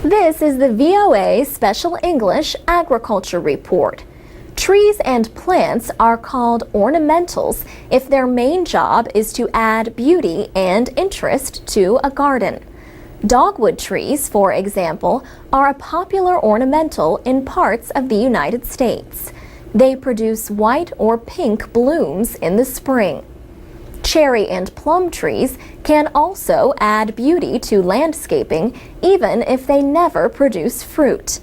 This is the VOA Special English Agriculture Report. Trees and plants are called ornamentals if their main job is to add beauty and interest to a garden. Dogwood trees, for example, are a popular ornamental in parts of the United States. They produce white or pink blooms in the spring. Cherry and plum trees can also add beauty to landscaping, even if they never produce fruit.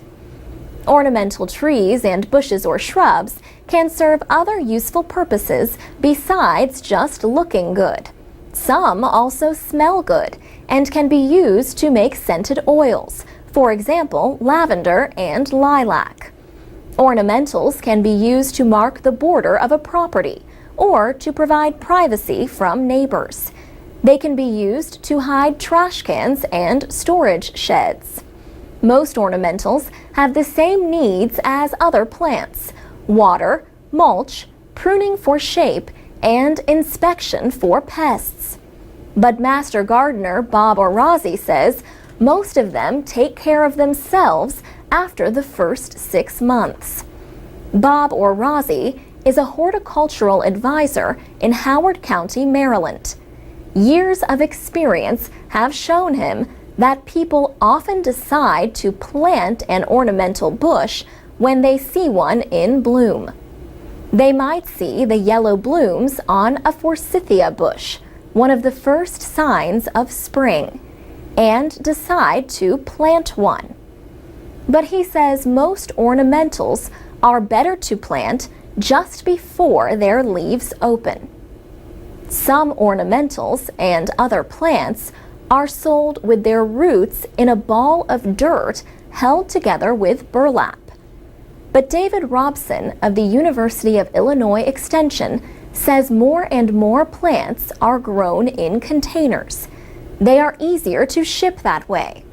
Ornamental trees and bushes or shrubs can serve other useful purposes besides just looking good. Some also smell good and can be used to make scented oils, for example, lavender and lilac. Ornamentals can be used to mark the border of a property or to provide privacy from neighbors. They can be used to hide trash cans and storage sheds. Most ornamentals have the same needs as other plants: water, mulch, pruning for shape, and inspection for pests. But Master Gardener Bob Orazi says most of them take care of themselves after the first 6 months. Bob Orazi is a horticultural advisor in Howard County, Maryland. Years of experience have shown him that people often decide to plant an ornamental bush when they see one in bloom. They might see the yellow blooms on a forsythia bush, one of the first signs of spring, and decide to plant one. But he says most ornamentals are better to plant just before their leaves open. Some ornamentals and other plants are sold with their roots in a ball of dirt held together with burlap. But David Robson of the University of Illinois Extension says more and more plants are grown in containers. They are easier to ship that way.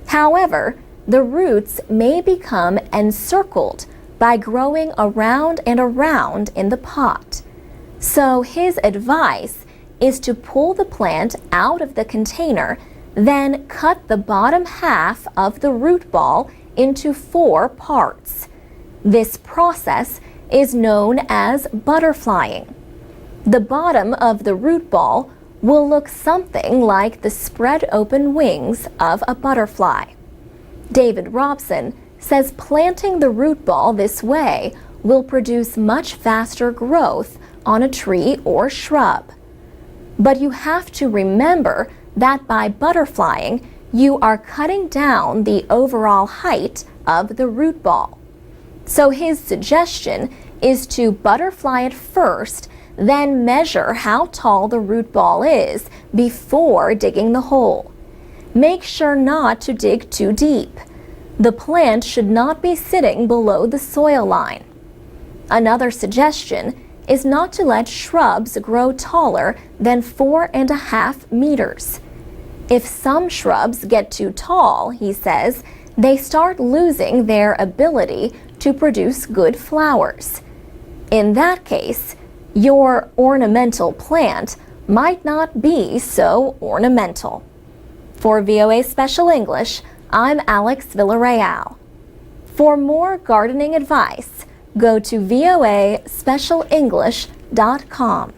However, the roots may become encircled by growing around and around in the pot. So his advice is to pull the plant out of the container, then cut the bottom half of the root ball into 4 parts. This process is known as butterflying. The bottom of the root ball will look something like the spread open wings of a butterfly. David Robson says planting the root ball this way will produce much faster growth on a tree or shrub. But you have to remember that by butterflying, you are cutting down the overall height of the root ball. So his suggestion is to butterfly it first, then measure how tall the root ball is before digging the hole. Make sure not to dig too deep. The plant should not be sitting below the soil line. Another suggestion is not to let shrubs grow taller than 4.5 meters. If some shrubs get too tall, he says, they start losing their ability to produce good flowers. In that case, your ornamental plant might not be so ornamental. For VOA Special English, I'm Alex Villarreal. For more gardening advice, go to voaspecialenglish.com.